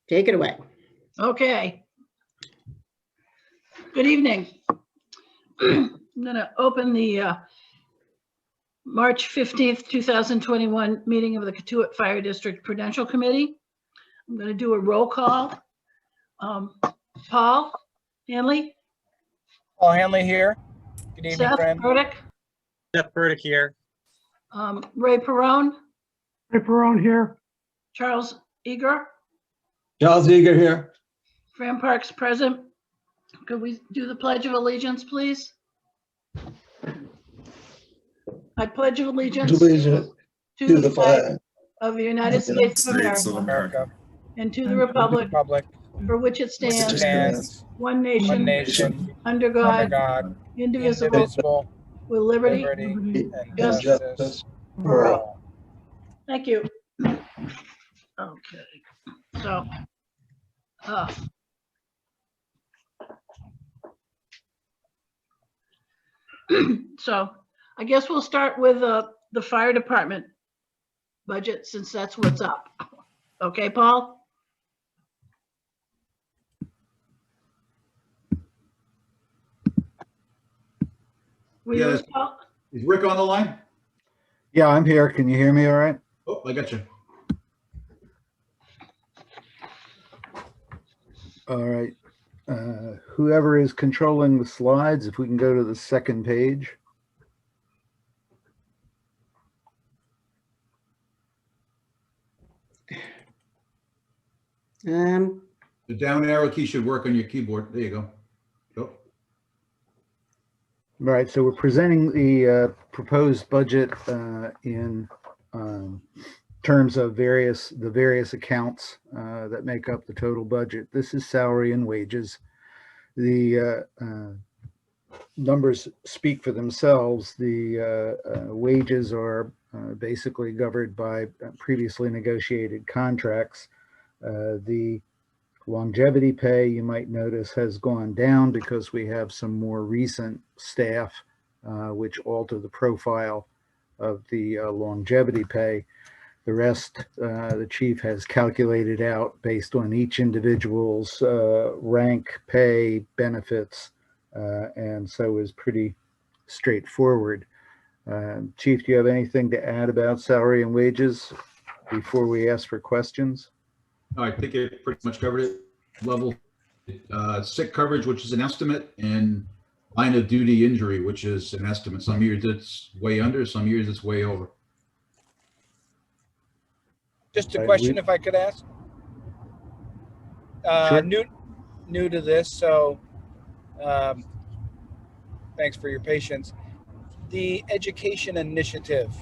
Take it away. Okay. Good evening. I'm going to open the March 15th, 2021 meeting of the Cotuit Fire District Prudential Committee. I'm going to do a roll call. Paul Hanley. Paul Hanley here. Good evening, Seth friend. Burdick. Seth Burdick here. Ray Perrone. Ray Perrone here. Charles Eager. Charles Eager here. Fran Parks present. Could we do the Pledge of Allegiance, please? I pledge allegiance To the flag of the United States of America and to the republic for which it stands, one nation, under God, indivisible, with liberty and and justice for all. Thank you. Okay, so, so I guess we'll start with the fire department budget, since that's what's up. Okay, Paul? We Yes. lose Paul? Is Rick on the line? Yeah, I'm here. Can you hear me all right? Oh, I got you. All right. Whoever is controlling the slides, if we can go to the second page. The down arrow key should work on your keyboard. There you go. Go. All right, so we're presenting the proposed budget in terms of the various accounts that make up the total budget. This is salary and wages. The numbers speak for themselves. The wages are basically governed by previously negotiated contracts. The longevity pay, you might notice, has gone down because we have some more recent staff, which alter the profile of the longevity pay. The rest, the chief has calculated out based on each individual's rank, pay, benefits, and so is pretty straightforward. Chief, do you have anything to add about salary and wages before we ask for questions? I think it pretty much covered it. Level sick coverage, which is an estimate, and line of duty injury, which is an estimate. Some years it's way under, some years it's way over. Just a question, if I could ask. Sure. New to this, so thanks for your patience. The education initiative,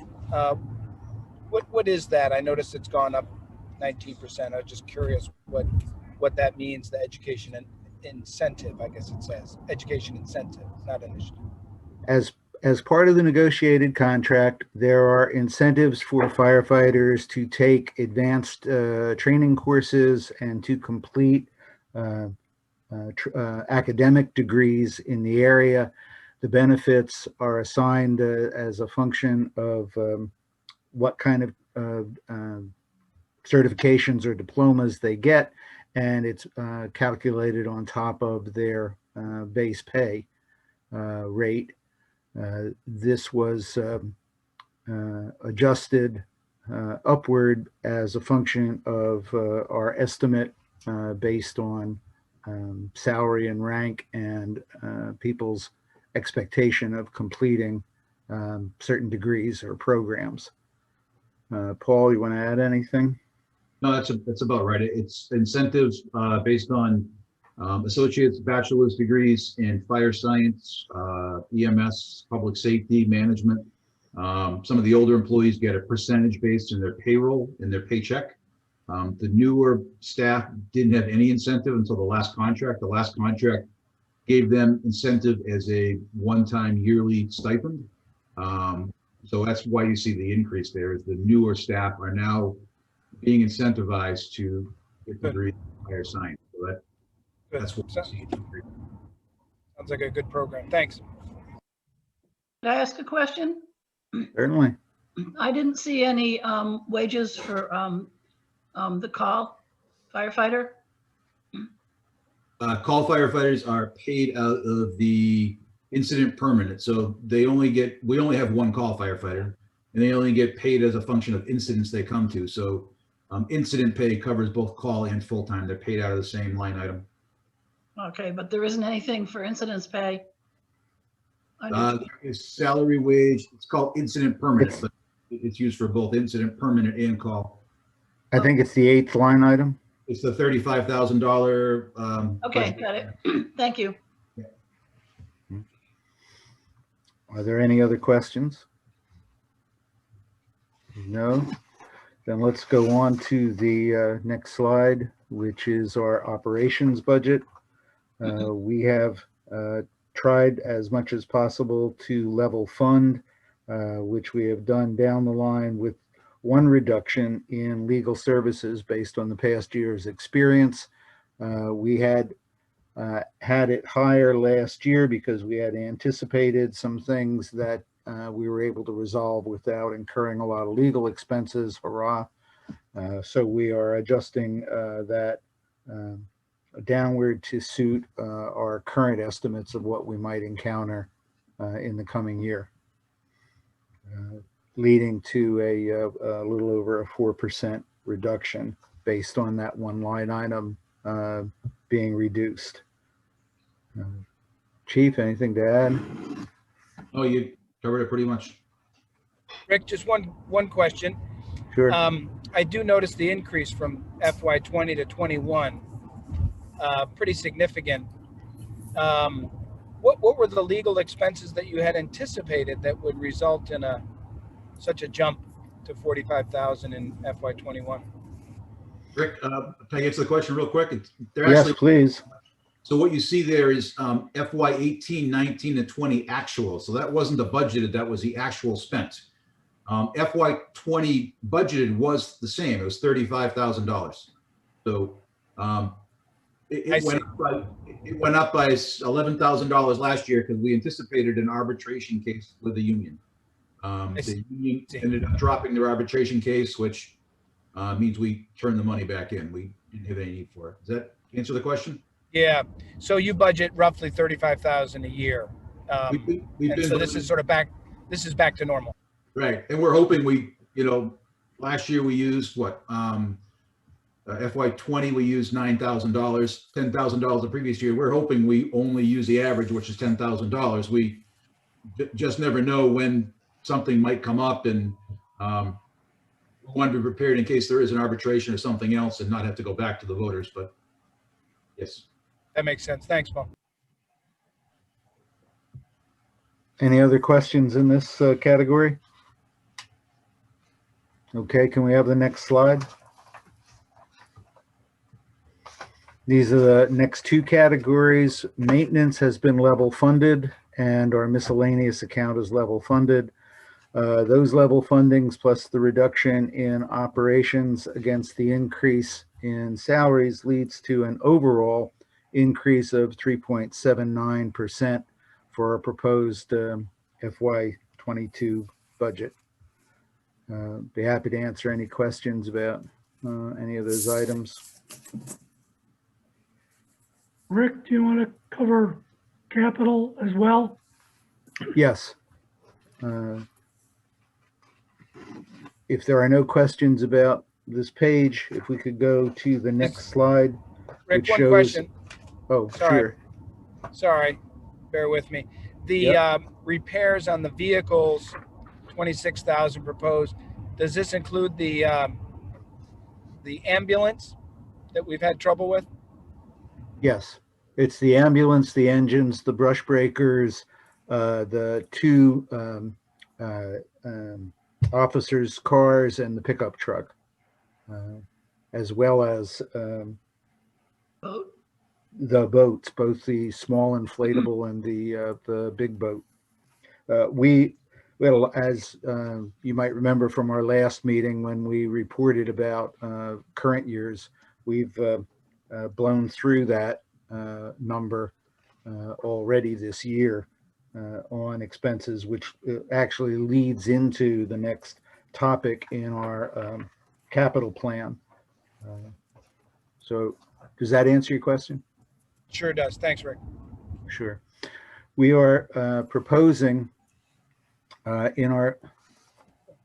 what is that? I noticed it's gone up 19%. I was just curious what that means. The education incentive, I guess it says education incentive, not initiative. As part of the negotiated contract, there are incentives for firefighters to take advanced training courses and to complete academic degrees in the area. The benefits are assigned as a function of what kind of certifications or diplomas they get, and it's calculated on top of their base pay rate. This was adjusted upward as a function of our estimate based on salary and rank and people's expectation of completing certain degrees or programs. Paul, you want to add anything? No, that's about right. It's incentives based on associate's, bachelor's degrees in fire science, EMS, public safety, management. Some of the older employees get a percentage based in their payroll, in their paycheck. The newer staff didn't have any incentive until the last contract. The last contract gave them incentive as a one-time yearly stipend. So that's why you see the increase there, is the newer staff are now being incentivized to get degrees in fire science. So that's what we see. Sounds like a good program. Thanks. Can I ask a question? Certainly. I didn't see any wages for the call firefighter? Call firefighters are paid out of the incident permanent. So we only have one call firefighter, and they only get paid as a function of incidents they come to. So incident pay covers both call and full-time. They're paid out of the same line item. Okay, but there isn't anything for incidence pay? Under There is salary wage. It's called incident permanent, but it's used for both incident permanent and call. I think it's the 8th line item. It's the $35,000. Okay, budget. got it. Thank you. Are there any other questions? No? Then let's go on to the next slide, which is our operations budget. We have tried as much as possible to level fund, which we have done down the line with one reduction in legal services based on the past year's experience. We had it higher last year because we had anticipated some things that we were able to resolve without incurring a lot of legal expenses. Hurrah. So we are adjusting that downward to suit our current estimates of what we might encounter in the coming year, leading to a little over a 4% reduction based on that one line item being reduced. Chief, anything to add? Oh, you covered it pretty much. Rick, just one question. Sure. I do notice the increase from FY 20 to 21, pretty significant. What were the legal expenses that you had anticipated that would result in such a jump to 45,000 in FY 21? Rick, can I answer the question real quick? Yes, please. So what you see there is FY 18, 19, and 20 actual. So that wasn't the budgeted, that was the actual spent. FY 20 budgeted was the same. It was $35,000. So it went up by $11,000 last year because we anticipated an arbitration case with the union. The union ended up dropping their arbitration case, which means we turned the money back in. We didn't have any need for it. Does that answer the question? Yeah. So you budget roughly 35,000 a year. So this is sort of back to normal. Right. And we're hoping last year we used what? FY 20, we used $9,000, $10,000 the previous year. We're hoping we only use the average, which is $10,000. We just never know when something might come up, and we want to be prepared in case there is an arbitration or something else and not have to go back to the voters. But yes. That makes sense. Thanks, Paul. Any other questions in this category? Okay, can we have the next slide? These are the next two categories. Maintenance has been level funded and our miscellaneous account is level funded. Those level fundings plus the reduction in operations against the increase in salaries leads to an overall increase of 3.79% for our proposed FY22 budget. Be happy to answer any questions about any of those items. Rick, do you want to cover capital as well? Yes. If there are no questions about this page, if we could go to the next slide. Rick, which one shows, question. Oh, Sorry. sure. Sorry, bear with me. The repairs on the vehicles, 26,000 proposed. Does this include the ambulance that we've had trouble with? Yes, it's the ambulance, the engines, the brush breakers, the two officers' cars, and the pickup truck, as well as Vote. the boats, both the small inflatable and the big boat. We Well, as you might remember from our last meeting when we reported about current years, we've blown through that number already this year on expenses, which actually leads into the next topic in our capital plan. So does that answer your question? Sure does. Thanks, Rick. Sure. We are proposing in our,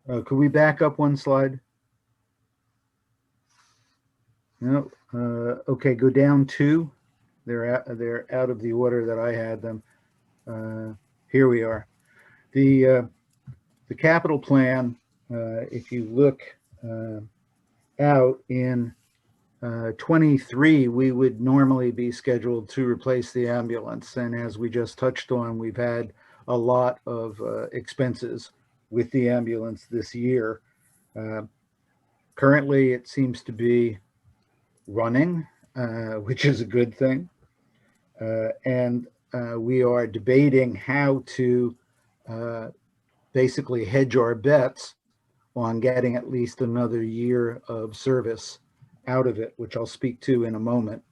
could we back up one slide? No. Okay, go down two. They're out of the order that I had them. Here we are. The capital plan, if you look out in 23, we would normally be scheduled to replace the ambulance. And as we just touched on, we've had a lot of expenses with the ambulance this year. Currently, it seems to be running, which is a good thing. And we are debating how to basically hedge our bets on getting at least another year of service out of it, which I'll speak to in a moment.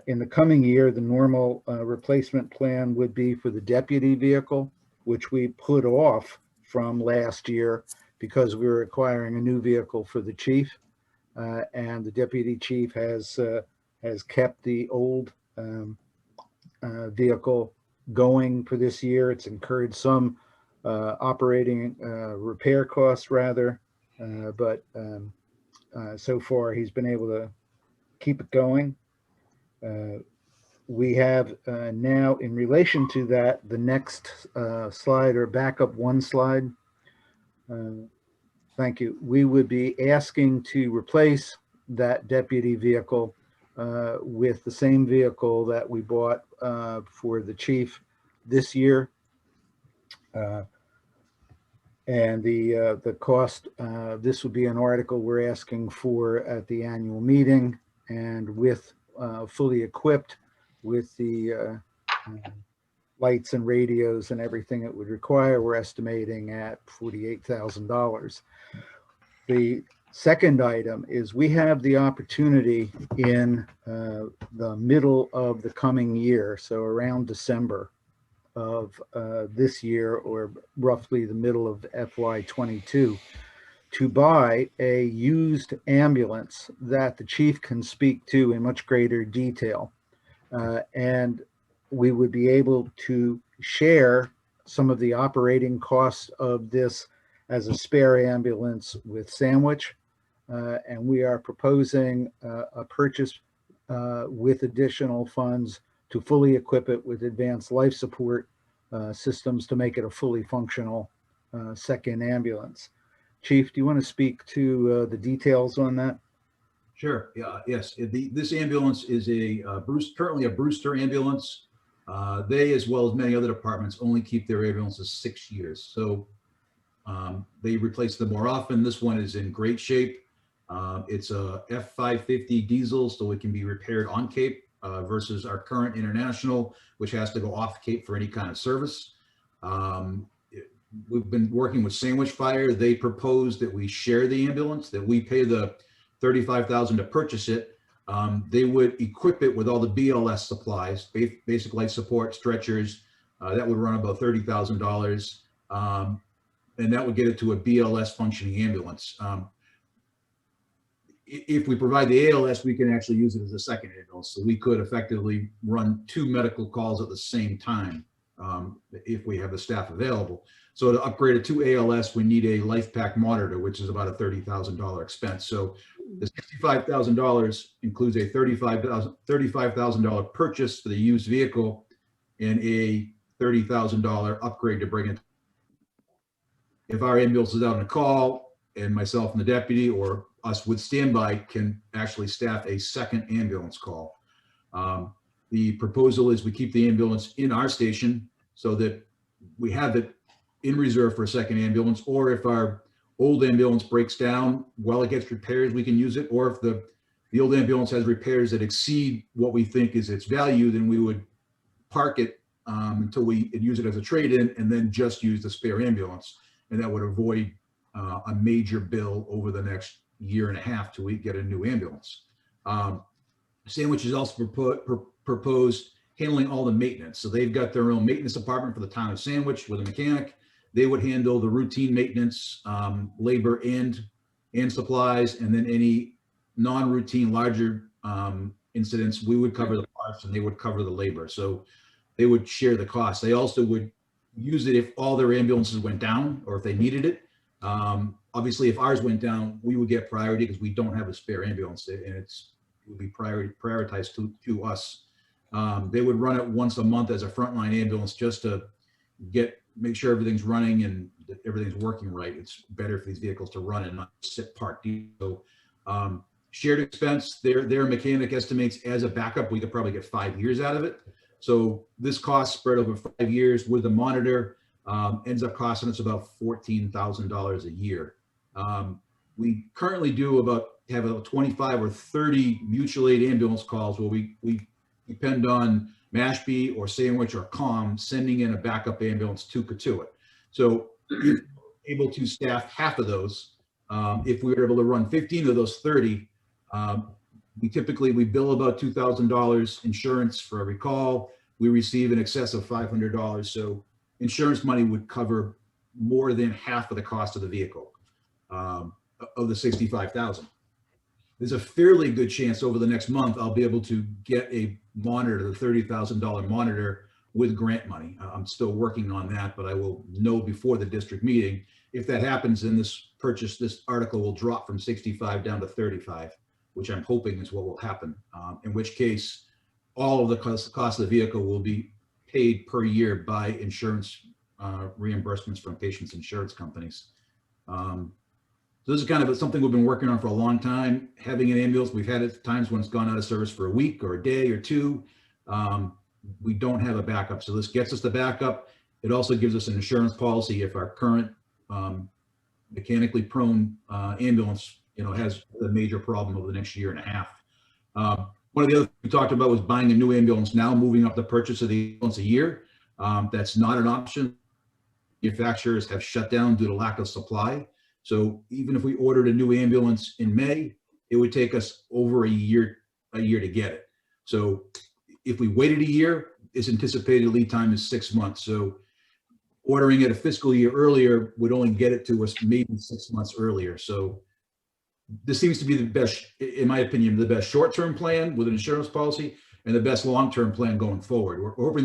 In the coming year, the normal replacement plan would be for the deputy vehicle, which we put off from last year because we were acquiring a new vehicle for the chief. And the deputy chief has kept the old vehicle going for this year. It's incurred some operating repair costs rather, but so far he's been able to keep it going. We have now, in relation to that, the next slide, or back up one slide. Thank you. We would be asking to replace that deputy vehicle with the same vehicle that we bought for the chief this year. And the cost, this would be an article we're asking for at the annual meeting, and with fully equipped with the lights and radios and everything it would require, we're estimating at $48,000. The second item is we have the opportunity in the middle of the coming year, so around December of this year, or roughly the middle of FY22, to buy a used ambulance that the chief can speak to in much greater detail. And we would be able to share some of the operating costs of this as a spare ambulance with Sandwich. And we are proposing a purchase with additional funds to fully equip it with advanced life support systems to make it a fully functional second ambulance. Chief, do you want to speak to the details on that? Sure. Yeah. Yes. This ambulance is currently a Brewster ambulance. They, as well as many other departments, only keep their ambulances 6 years. So they replace them more often. This one is in great shape. It's a F550 diesel, so it can be repaired on Cape versus our current International, which has to go off Cape for any kind of service. We've been working with Sandwich Fire. They proposed that we share the ambulance, that we pay the $35,000 to purchase it. They would equip it with all the BLS supplies, basic life support, stretchers. That would run about $30,000. And that would get it to a BLS functioning ambulance. If we provide the ALS, we can actually use it as a second ambulance. So we could effectively run 2 medical calls at the same time if we have the staff available. So to upgrade it to ALS, we need a life pack monitor, which is about a $30,000 expense. So the $65,000 includes a $35,000 purchase for the used vehicle and a $30,000 upgrade to bring it. If our ambulance is out on a call and myself and the deputy or us with standby can actually staff a second ambulance call. The proposal is we keep the ambulance in our station so that we have it in reserve for a second ambulance, or if our old ambulance breaks down while it gets repairs, we can use it. Or if the old ambulance has repairs that exceed what we think is its value, then we would park it until we use it as a trade-in and then just use the spare ambulance. And that would avoid a major bill over the next year and a half till we get a new ambulance. Sandwich has also proposed handling all the maintenance. So they've got their own maintenance department for the town of Sandwich with a mechanic. They would handle the routine maintenance, labor and supplies, and then any non-routine larger incidents, we would cover the parts and they would cover the labor. So they would share the cost. They also would use it if all their ambulances went down or if they needed it. Obviously, if ours went down, we would get priority because we don't have a spare ambulance, and it would be prioritized to us. They would run it once a month as a frontline ambulance just to make sure everything's running and that everything's working right. It's better for these vehicles to run and not sit parked. So shared expense, their mechanic estimates as a backup, we could probably get 5 years out of it. So this cost spread over 5 years with the monitor ends up costing us about $14,000 a year. We currently have about 25 or 30 mutual aid ambulance calls where we depend on Mashpee or Sandwich or COM sending in a backup ambulance to Cotuit. So if we're able to staff half of those, if we were able to run 15 of those 30, we bill about $2,000 insurance for every call. We receive in excess of $500. So insurance money would cover more than half of the cost of the vehicle, of the $65,000. There's a fairly good chance over the next month I'll be able to get a monitor, the $30,000 monitor with grant money. I'm still working on that, but I will know before the district meeting. If that happens, then this article will drop from 65 down to 35, which I'm hoping is what will happen. In which case, all of the cost of the vehicle will be paid per year by insurance reimbursements from patients' insurance companies. So this is kind of something we've been working on for a long time. Having an ambulance, we've had it times when it's gone out of service for a week or a day or two. We don't have a backup. So this gets us the backup. It also gives us an insurance policy if our current mechanically prone ambulance, has a major problem over the next year and a half. One of the other things we talked about was buying a new ambulance now, moving up the purchase of the ambulance a year. That's not an option. Manufacturers have shut down due to lack of supply. So even if we ordered a new ambulance in May, it would take us over a year to get it. So if we waited a year, its anticipated lead time is 6 months. So ordering it a fiscal year earlier would only get it to us maybe 6 months earlier. So this seems to be the best, in my opinion, the best short-term plan with an insurance policy and the best long-term plan going forward. We're hoping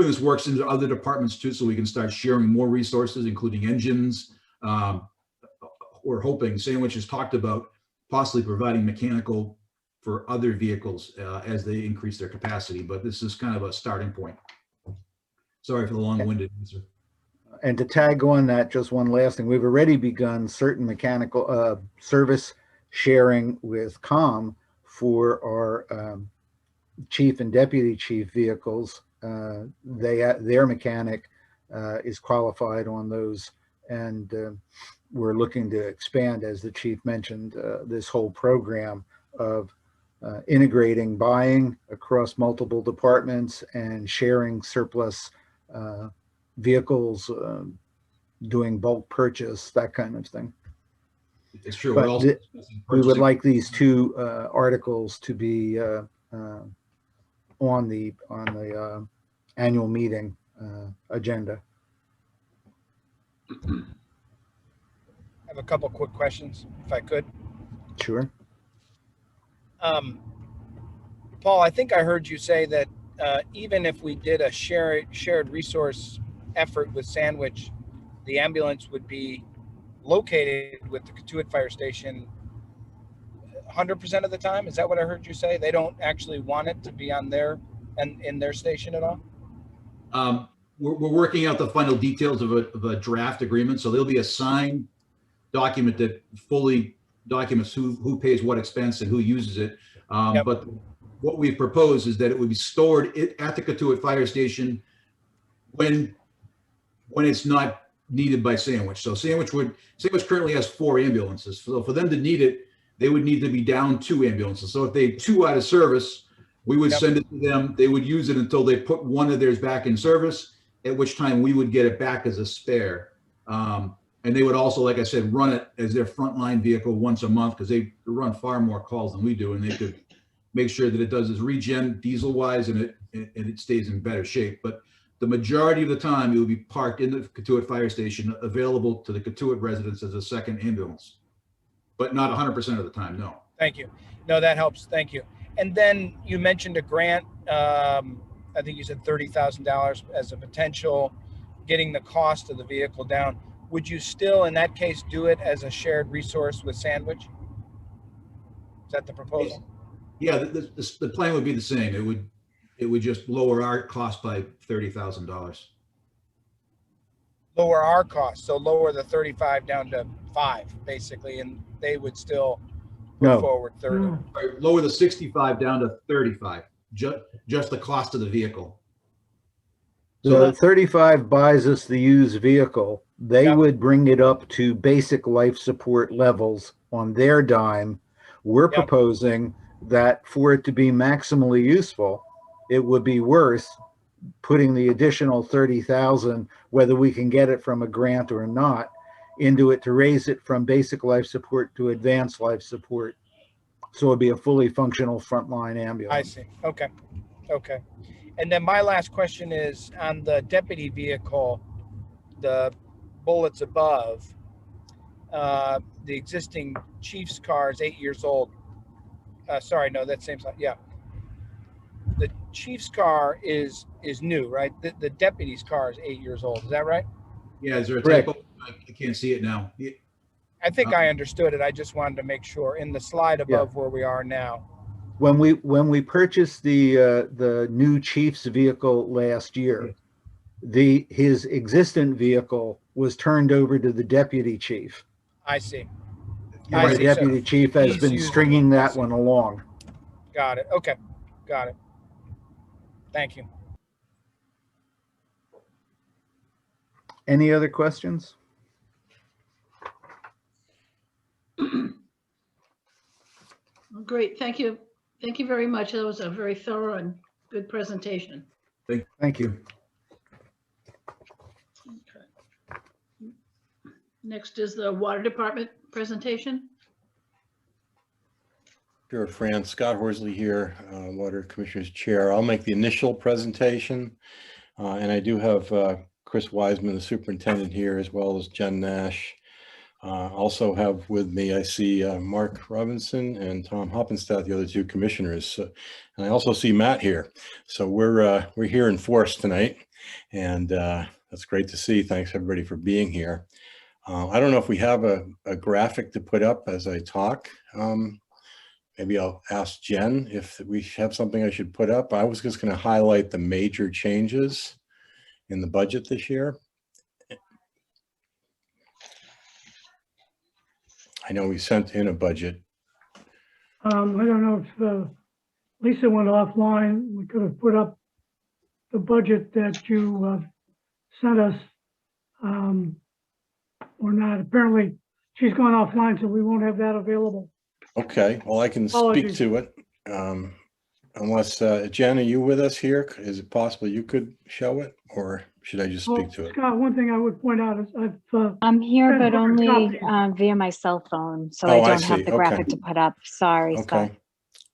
this works into other departments too, so we can start sharing more resources, including engines. We're hoping Sandwich has talked about possibly providing mechanical for other vehicles as they increase their capacity, but this is kind of a starting point. Sorry for the long-winded answer. And to tag on that, just one last thing, we've already begun certain mechanical service sharing with COM for our chief and deputy chief vehicles. Their mechanic is qualified on those, and we're looking to expand, as the chief mentioned, this whole program of integrating buying across multiple departments and sharing surplus vehicles, doing bulk purchase, that kind of thing. It's true. But we would like these two articles to be on the annual meeting agenda. I have a couple quick questions, if I could. Sure. Paul, I think I heard you say that even if we did a shared resource effort with Sandwich, the ambulance would be located with the Cotuit Fire Station 100% of the time. Is that what I heard you say? They don't actually want it to be on in their station at all? We're working out the final details of a draft agreement. So there'll be a signed document that fully documents who pays what expense and who uses it. Yep. But what we propose is that it would be stored at the Cotuit Fire Station when it's not needed by Sandwich. So Sandwich currently has 4 ambulances. So for them to need it, they would need to be down 2 ambulances. So if they have 2 out of service, we would Yep. send it to them. They would use it until they put one of theirs back in service, at which time we would get it back as a spare. And they would also, like I said, run it as their frontline vehicle once a month because they run far more calls than we do, and they could make sure that it does its regen diesel-wise and it stays in better shape. But the majority of the time, it will be parked in the Cotuit Fire Station, available to the Cotuit residents as a second ambulance, but not 100% of the time, no. Thank you. No, that helps. Thank you. And then you mentioned a grant. I think you said $30,000 as a potential, getting the cost of the vehicle down. Would you still, in that case, do it as a shared resource with Sandwich? Is that the proposal? Yeah, the plan would be the same. It would just lower our cost by $30,000. Lower our cost, so lower the 35 down to 5, basically, and they would still put No. forward 30. No. Right, lower the 65 down to 35, just the cost of the vehicle. The 35 buys us the used vehicle. They Yep. would bring it up to basic life support levels on their dime. We're Yep. proposing that for it to be maximally useful, it would be worth putting the additional 30,000, whether we can get it from a grant or not, into it to raise it from basic life support to advanced life support. So it'd be a fully functional frontline ambulance. I see. Okay. Okay. And then my last question is on the deputy vehicle, the bullets above, the existing chief's car is 8 years old. Sorry, no, that same side. Yeah. The chief's car is new, right? The deputy's car is 8 years old. Is that right? Yeah, is there a Correct. typo? I can't see it now. I think I understood it. I just wanted to make sure in the slide above where we are now. When we purchased the new chief's vehicle last year, his existent vehicle was turned over to the deputy chief. I see. You're I And the see. right. So deputy chief has he's been using stringing it. I that see. one along. Got it. Okay. Got it. Thank you. Any other questions? Great, thank you. Thank you very much. That was a very thorough and good presentation. Thank you. Okay. Next is the Water Department presentation. Sure, Fran. Scott Horsley here, Water Commissioners Chair. I'll make the initial presentation. And I do have Chris Wiseman, the superintendent here, as well as Jen Nash. Also have with me, I see Mark Robinson and Tom Hoppenstadt, the other two commissioners. And I also see Matt here. So we're here in force tonight. And that's great to see. Thanks everybody for being here. I don't know if we have a graphic to put up as I talk. Maybe I'll ask Jen if we have something I should put up. I was just going to highlight the major changes in the budget this year. I know we sent in a budget. I don't know if Lisa went offline. We could have put up the budget that you sent us or not. Apparently, she's gone offline, so we won't have that available. Okay, well, I can speak Apologies. to it. Unless, Jen, are you with us here? Is it possible you could show it, or should I just speak to it? Scott, one thing I would point out is I'm here, sent but hard only copies. via my cell phone, so Oh, I I don't see. have the graphic to put up. Sorry, Scott. Okay,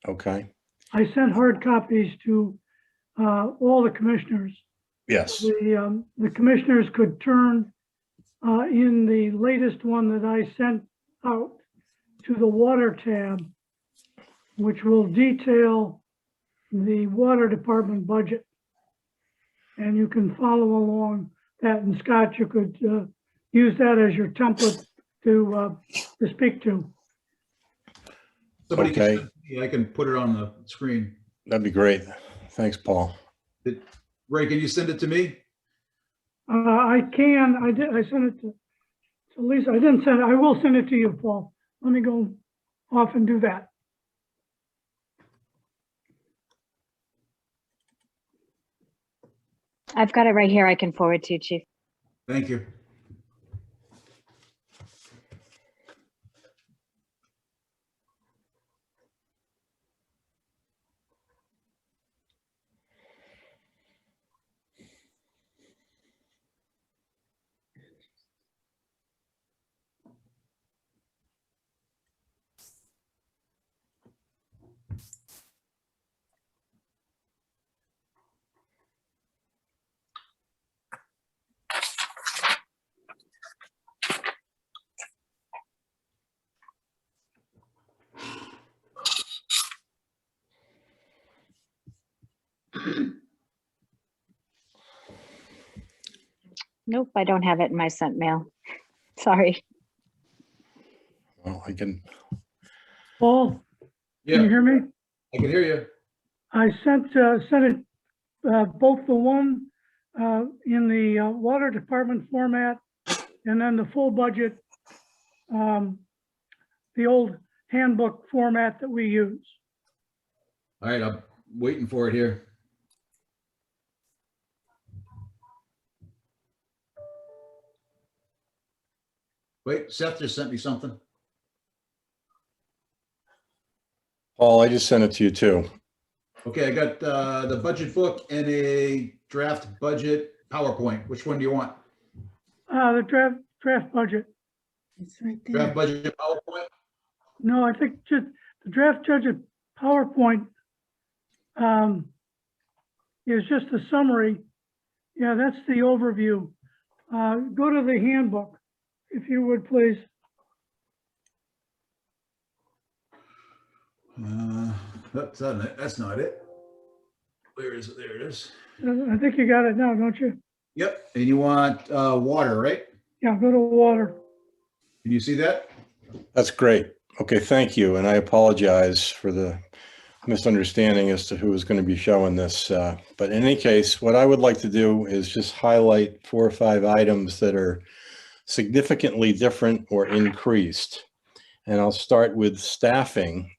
okay, I sent hard copies to all the commissioners. yes, The commissioners could turn in the latest one that I sent out to the water tab, which will detail the water department budget. And you can follow along that. And Scott, you could use that as your template to speak to. Somebody can Okay. send it to me, I can put it on the screen. that'd be great. Thanks, Paul. Ray, can you send it to me? I can. I did. I sent it to Lisa. I didn't send it. I will send it to you, Paul. Let me go off and do that. I've got it right here. I can forward to you, Chief. Thank you. Nope, I don't have it in my sent mail. Sorry. Well, I can, Paul, can you Yeah, hear me? I can hear you. I sent it, both the one in the water department format and then the full budget, the old handbook format that we use. All right, I'm waiting for it here. Wait, Seth just sent me something. Paul, I just sent it to you too. Okay, I got the budget book and a draft budget PowerPoint. Which one do you want? The draft budget. It's right there. Draft budget PowerPoint? No, I think just the draft budget PowerPoint is just a summary. Yeah, that's the overview. Go to the handbook, if you would, please. That's not it. Where is it? There it is. I think you got it now, don't you? Yep, and you want water, right? Yeah, go to water. Can you see that? That's great. Okay, thank you. And I apologize for the misunderstanding as to who is going to be showing this. But in any case, what I would like to do is just highlight 4 or 5 items that are significantly different or increased. And I'll start with staffing.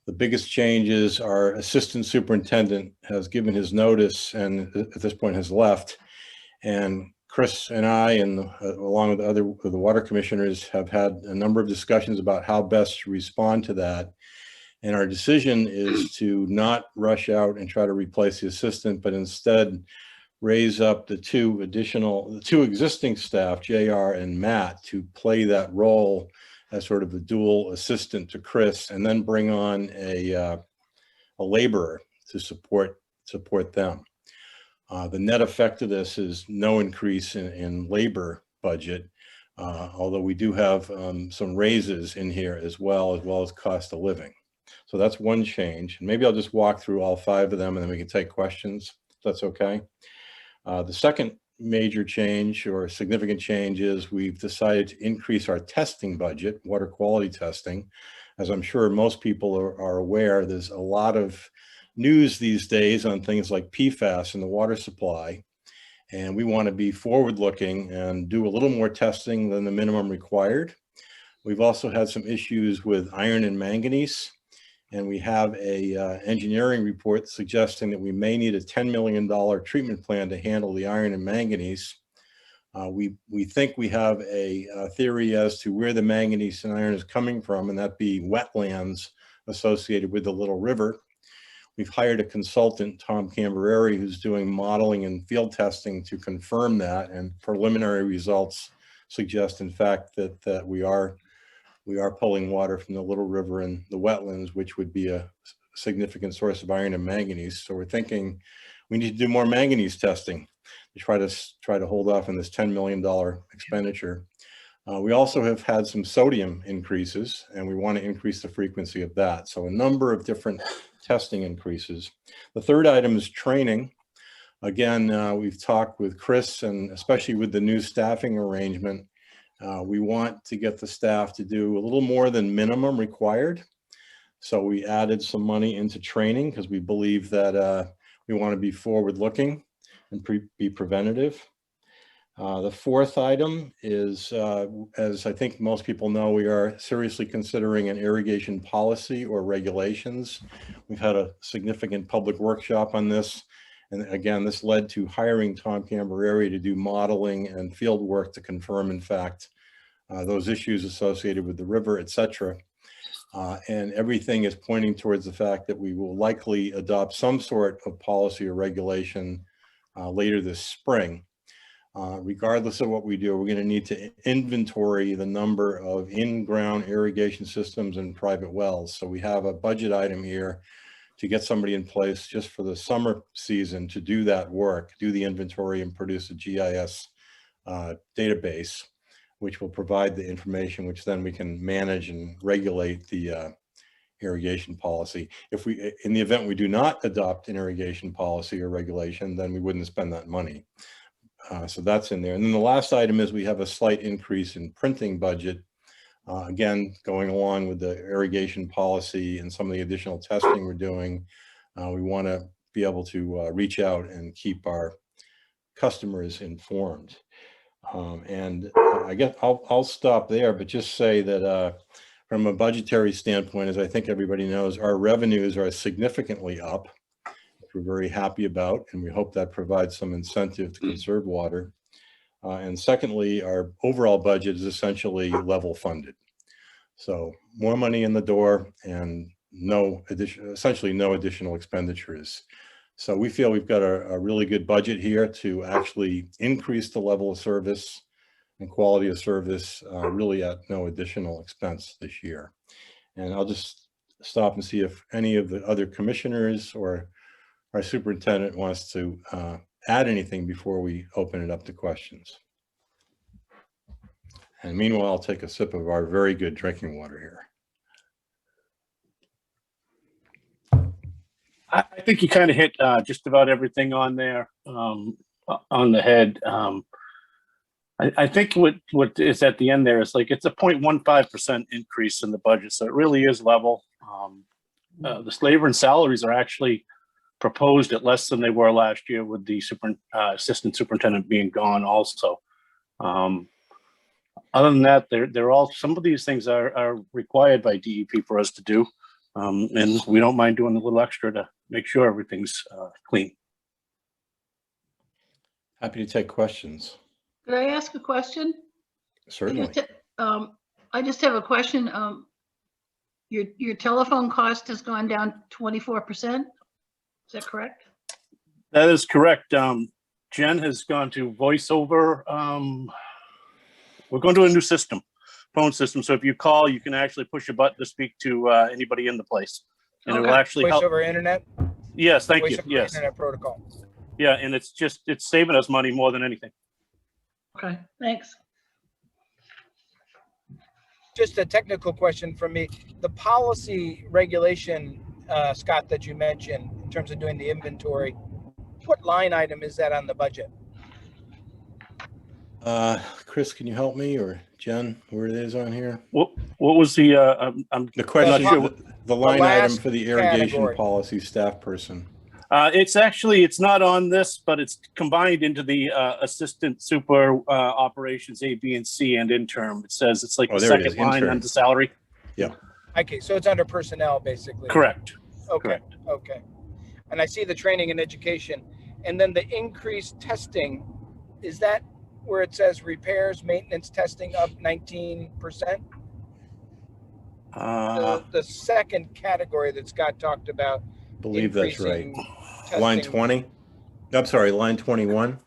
The biggest changes are assistant superintendent has given his notice and at this point has left. And Chris and I, and along with the water commissioners, have had a number of discussions about how best to respond to that. And our decision is to not rush out and try to replace the assistant, but instead raise up the two existing staff, JR and Matt, to play that role as sort of a dual assistant to Chris, and then bring on a laborer to support them. The net effect of this is no increase in labor budget, although we do have some raises in here as well as cost of living. So that's one change. And maybe I'll just walk through all 5 of them and then we can take questions, if that's okay. The second major change or significant change is we've decided to increase our testing budget, water quality testing. As I'm sure most people are aware, there's a lot of news these days on things like PFAS in the water supply. And we want to be forward-looking and do a little more testing than the minimum required. We've also had some issues with iron and manganese. And we have a engineering report suggesting that we may need a $10 million treatment plan to handle the iron and manganese. We think we have a theory as to where the manganese and iron is coming from, and that be wetlands associated with the Little River. We've hired a consultant, Tom Cambereri, who's doing modeling and field testing to confirm that, and preliminary results suggest, in fact, that we are pulling water from the Little River and the wetlands, which would be a significant source of iron and manganese. So we're thinking we need to do more manganese testing to try to hold off on this $10 million expenditure. We also have had some sodium increases, and we want to increase the frequency of that. So a number of different testing increases. The third item is training. Again, we've talked with Chris, and especially with the new staffing arrangement, we want to get the staff to do a little more than minimum required. So we added some money into training because we believe that we want to be forward-looking and be preventative. The fourth item is, as I think most people know, we are seriously considering an irrigation policy or regulations. We've had a significant public workshop on this. And again, this led to hiring Tom Cambereri to do modeling and field work to confirm, in fact, those issues associated with the river, et cetera. And everything is pointing towards the fact that we will likely adopt some sort of policy or regulation later this spring. Regardless of what we do, we're going to need to inventory the number of in-ground irrigation systems and private wells. So we have a budget item here to get somebody in place just for the summer season to do that work, do the inventory and produce a GIS database, which will provide the information which then we can manage and regulate the irrigation policy. If we, in the event we do not adopt an irrigation policy or regulation, then we wouldn't spend that money. So that's in there. And then the last item is we have a slight increase in printing budget. Again, going along with the irrigation policy and some of the additional testing we're doing, we want to be able to reach out and keep our customers informed. And I guess I'll stop there, but just say that from a budgetary standpoint, as I think everybody knows, our revenues are significantly up, which we're very happy about, and we hope that provides some incentive to conserve water. And secondly, our overall budget is essentially level funded. So more money in the door and essentially no additional expenditures. So we feel we've got a really good budget here to actually increase the level of service and quality of service really at no additional expense this year. And I'll just stop and see if any of the other commissioners or our superintendent wants to add anything before we open it up to questions. And meanwhile, I'll take a sip of our very good drinking water here. I think you kind of hit just about everything on there, on the head. I think what is at the end there is like it's a 0.15% increase in the budget, so it really is level. The labor and salaries are actually proposed at less than they were last year, with the assistant superintendent being gone also. Other than that, they're all, some of these things are required by DEP for us to do. And we don't mind doing a little extra to make sure everything's clean. Happy to take questions. Could I ask a question? Certainly. I just have a question. Your telephone cost has gone down 24%. Is that correct? That is correct. Jen has gone to voice over. We're going to a new system, phone system. So if you call, you can actually push a button to speak to anybody in the place. And it will actually Voice help. over internet? Yes, thank Voice you. over Yes. internet protocol. Yeah, and it's saving us money more than anything. Okay, thanks. Just a technical question from me. The policy regulation, Scott, that you mentioned in terms of doing the inventory, what line item is that on the budget? Chris, can you help me, or Jen, where it is on here? What was the? The question, sure. the line The item last for the irrigation category. policy staff person. It's not on this, but it's combined into the assistant super operations A, B, and C and interim. It says it's like the there it is, second line interim. under salary. Okay, so it's under personnel, basically. Correct. Okay, Correct. okay. And I see the training and education. And then the increased testing, is that where it says repairs, maintenance, testing up 19%? The second category that Scott talked about. I believe that's right. increasing Line testing. 20. I'm sorry, line 21.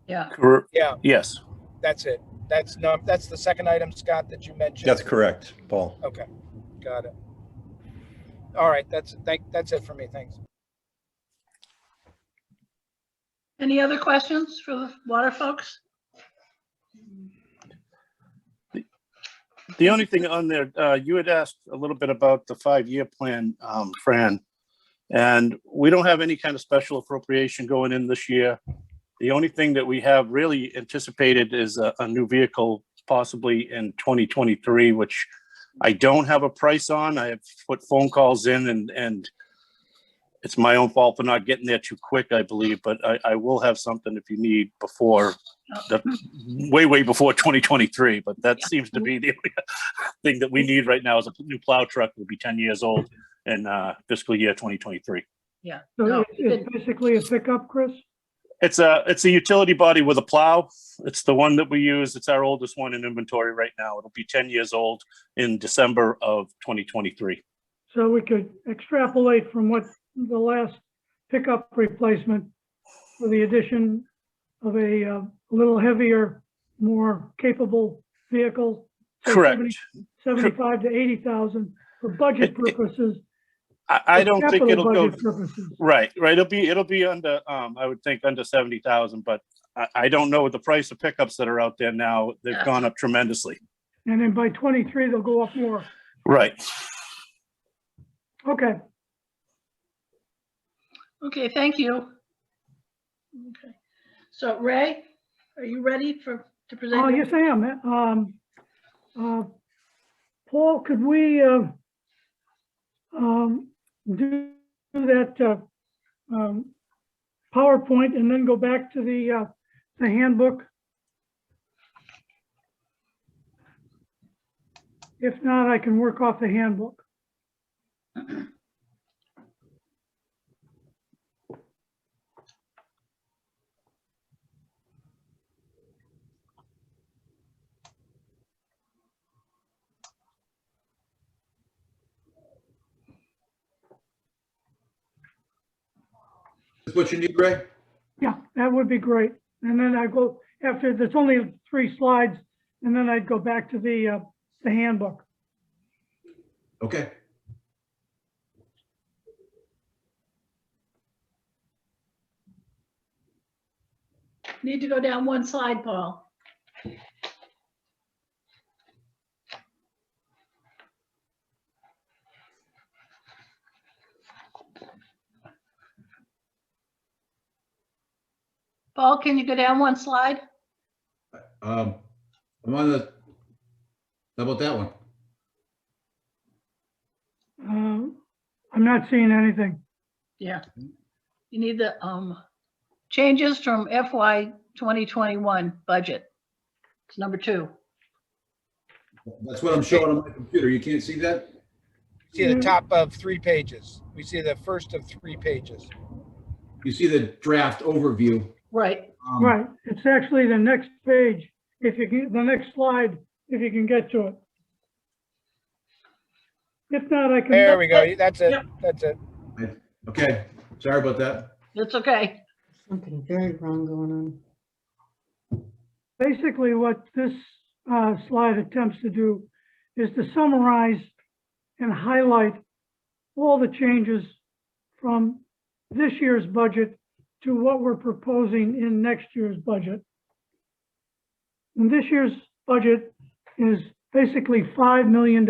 Yeah. Yeah, Yes. that's it. That's the second item, Scott, that you mentioned. That's correct, Paul. Okay, got it. All right, that's it for me. Thanks. Any other questions for the water folks? The only thing on there, you had asked a little bit about the 5-year plan, Fran, and we don't have any kind of special appropriation going in this year. The only thing that we have really anticipated is a new vehicle possibly in 2023, which I don't have a price on. I have put phone calls in and it's my own fault for not getting there too quick, I believe, but I will have something if you need before way before 2023. But that seems to be the only thing that we need right now is a new plow truck. Will be 10 years old in fiscal year 2023. Yeah. So No, it's basically a pickup, Chris? It's a utility body with a plow. It's the one that we use. It's our oldest one in inventory right now. It'll be 10 years old in December of 2023. So we could extrapolate from what the last pickup replacement for the addition of a little heavier, more capable vehicle. say Correct. 75 to 80,000 for budget purposes. I don't think capital it'll go budget purposes. right. It'll be under I would think under 70,000, but I don't know the price of pickups that are out there now. They've gone up tremendously. And then by 23, they'll go up more. Right. Okay. Okay, thank you. Okay, so Ray, are you ready to present? Oh, your- yes, I am. Paul, could we do that PowerPoint and then go back to the handbook? If not, I can work off the handbook. Is what you need, Ray? Yeah, that would be great. And then I go after, there's only 3 slides, and then I'd go back to the handbook. Okay. Need to go down one slide, Paul. Paul, can you go down one slide? I'm on the, how about that one? I'm not seeing anything. Yeah. You need the changes from FY 2021 budget. It's number 2. That's what I'm showing on my computer. You can't see that? See the top of 3 pages. We see the first of 3 pages. You see the draft overview. Right. Right, it's actually the next page, if you can, the next slide, if you can get to it. If not, I can. There we go. That's it. Yep. That's it. Okay, sorry about that. It's okay. Something very wrong going on. Basically, what this slide attempts to do is to summarize and highlight all the changes from this year's budget to what we're proposing in next year's budget. And this year's budget is basically $5 million.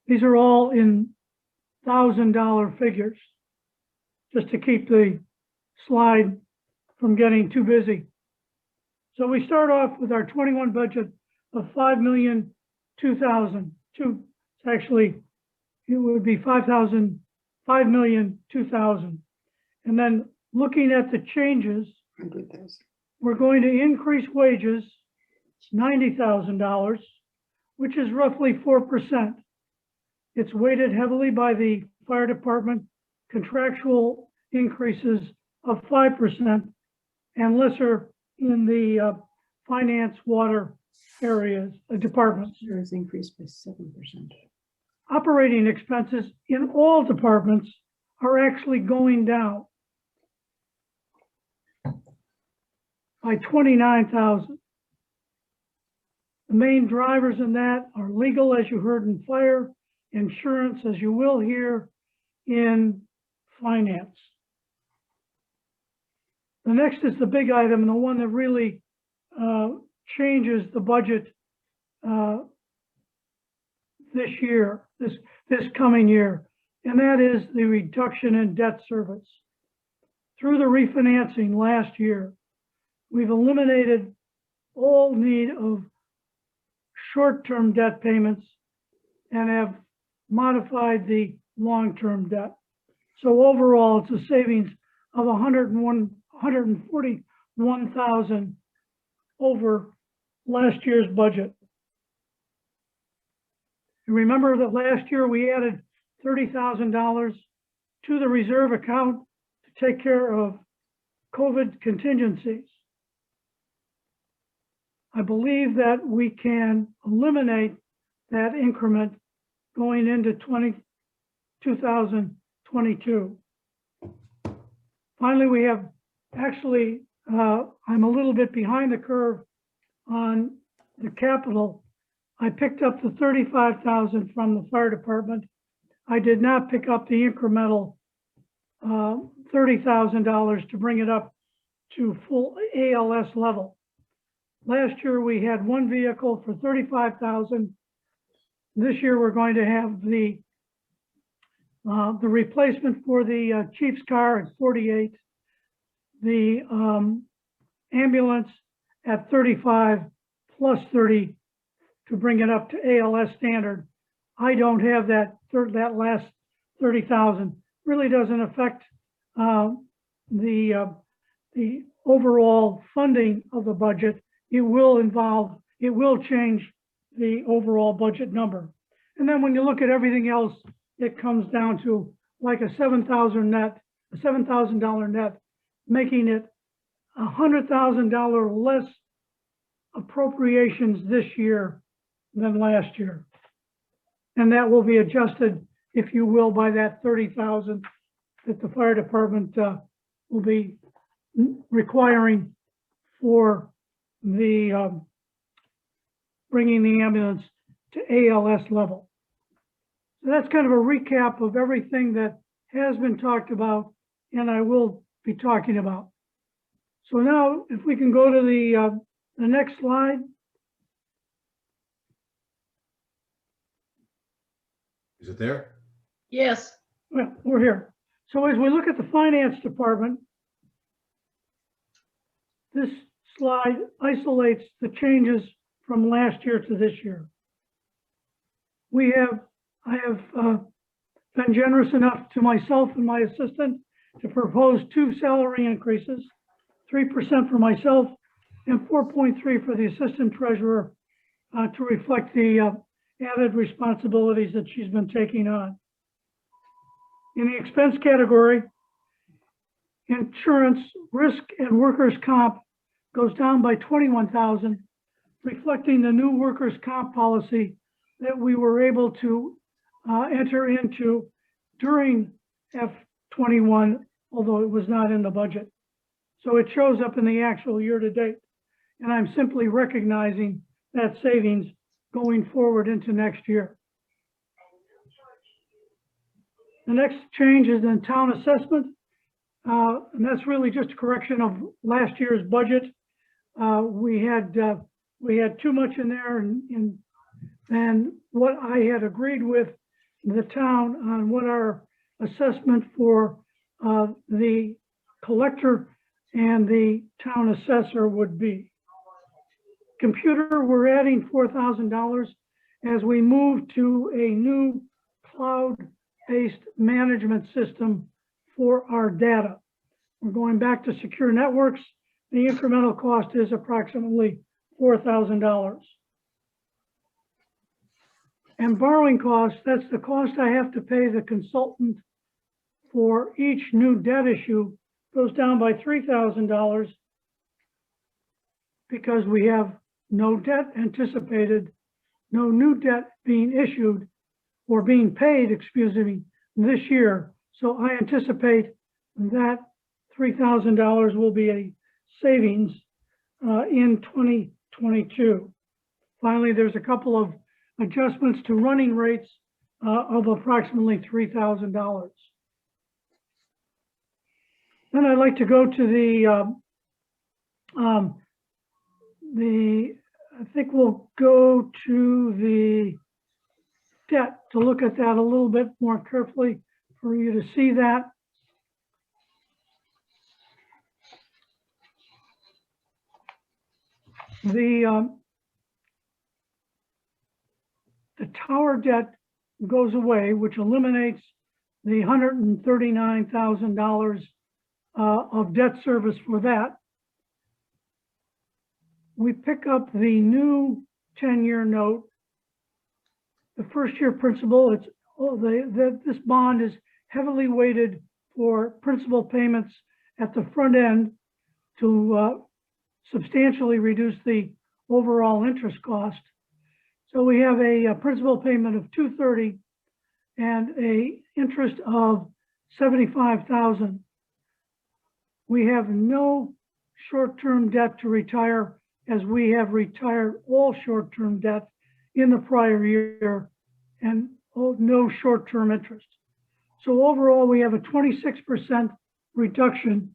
These are all in $1,000 figures, just to keep the slide from getting too busy. So we start off with our 21 budget of $5,002,000. Actually, it would be $5,002,000. And then looking at the changes, 100,000. we're going to increase wages $90,000, which is roughly 4%. It's weighted heavily by the fire department, contractual increases of 5% and lesser in the finance, water areas, departments. Yours increased by 7%. Operating expenses in all departments are actually going down by 29,000. The main drivers in that are legal, as you heard in fire, insurance, as you will hear in finance. The next is the big item, and the one that really changes the budget this year, this coming year, and that is the reduction in debt service. Through the refinancing last year, we've eliminated all need of short-term debt payments and have modified the long-term debt. So overall, it's a savings of $141,000 over last year's budget. You remember that last year we added $30,000 to the reserve account to take care of COVID contingencies. I believe that we can eliminate that increment going into 2022. Finally, we have actually, I'm a little bit behind the curve on the capital. I picked up the 35,000 from the fire department. I did not pick up the incremental $30,000 to bring it up to full ALS level. Last year, we had one vehicle for 35,000. This year, we're going to have the replacement for the chief's car at 48, the ambulance at 35 plus 30 to bring it up to ALS standard. I don't have that last 30,000. Really doesn't affect the overall funding of the budget. It will change the overall budget number. And then when you look at everything else, it comes down to like a $7,000 net, making it $100,000 less appropriations this year than last year. And that will be adjusted, if you will, by that 30,000 that the fire department will be requiring for the bringing the ambulance to ALS level. So that's kind of a recap of everything that has been talked about and I will be talking about. So now if we can go to the next slide. Is it there? Yes. Well, we're here. So as we look at the finance department, this slide isolates the changes from last year to this year. I have been generous enough to myself and my assistant to propose 2 salary increases, 3% for myself and 4.3 for the assistant treasurer to reflect the added responsibilities that she's been taking on. In the expense category, insurance, risk, and workers' comp goes down by 21,000, reflecting the new workers' comp policy that we were able to enter into during F21, although it was not in the budget. So it shows up in the actual year to date. And I'm simply recognizing that savings going forward into next year. The next change is in town assessment. And that's really just a correction of last year's budget. We had too much in there and what I had agreed with the town on what our assessment for the collector and the town assessor would be. Computer, we're adding $4,000 as we move to a new cloud-based management system for our data. We're going back to secure networks. The incremental cost is approximately $4,000. And borrowing costs, that's the cost I have to pay the consultant for each new debt issue, goes down by $3,000 because we have no debt anticipated, no new debt being issued or being paid, excuse me, this year. So I anticipate that $3,000 will be a savings in 2022. Finally, there's a couple of adjustments to running rates of approximately $3,000. Then I'd like to go to I think we'll go to the debt to look at that a little bit more carefully for you to see that. The tower debt goes away, which eliminates the $139,000 of debt service for that. We pick up the new 10-year note. The first year principal, this bond is heavily weighted for principal payments at the front end to substantially reduce the overall interest cost. So we have a principal payment of $230 and a interest of $75,000. We have no short-term debt to retire, as we have retired all short-term debt in the prior year and no short-term interest. So overall, we have a 26% reduction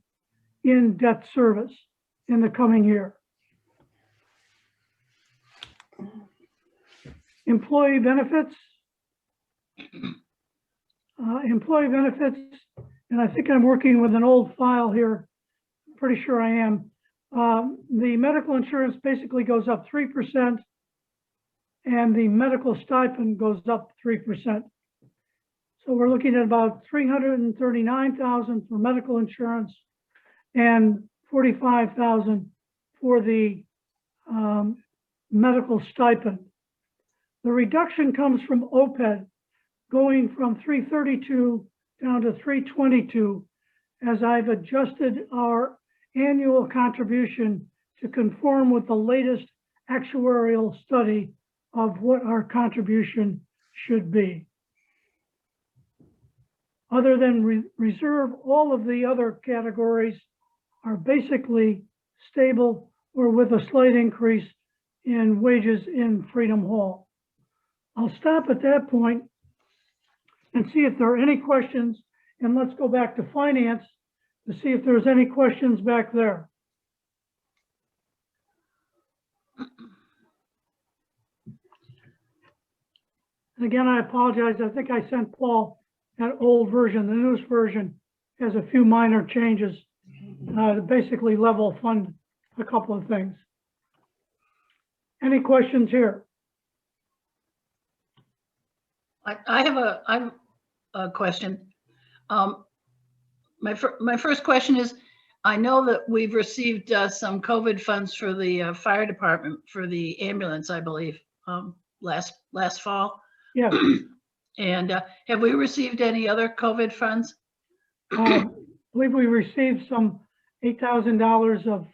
in debt service in the coming year. Employee benefits. Employee benefits, and I think I'm working with an old file here. Pretty sure I am. The medical insurance basically goes up 3%, and the medical stipend goes up 3%. So we're looking at about $339,000 for medical insurance and $45,000 for the medical stipend. The reduction comes from OPED, going from 332 down to 322, as I've adjusted our annual contribution to conform with the latest actuarial study of what our contribution should be. Other than reserve, all of the other categories are basically stable or with a slight increase in wages in Freedom Hall. I'll stop at that point and see if there are any questions, and let's go back to finance to see if there's any questions back there. And again, I apologize. I think I sent Paul that old version. The newest version has a few minor changes to basically level fund a couple of things. Any questions here? I have a question. My first question is, I know that we've received some COVID funds for the fire department for the ambulance, I believe, last fall. Yeah. And have we received any other COVID funds? I believe we received some $8,000 of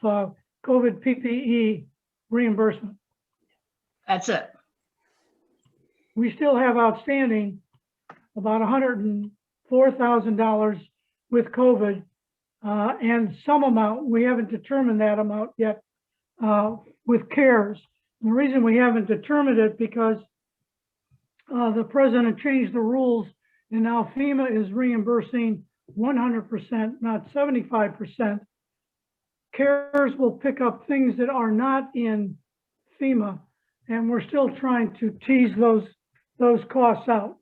COVID PPE reimbursement. That's it. We still have outstanding about $104,000 with COVID and some amount, we haven't determined that amount yet with CARES. And the reason we haven't determined it because the president changed the rules and now FEMA is reimbursing 100%, not 75%. CARES will pick up things that are not in FEMA, and we're still trying to tease those costs out.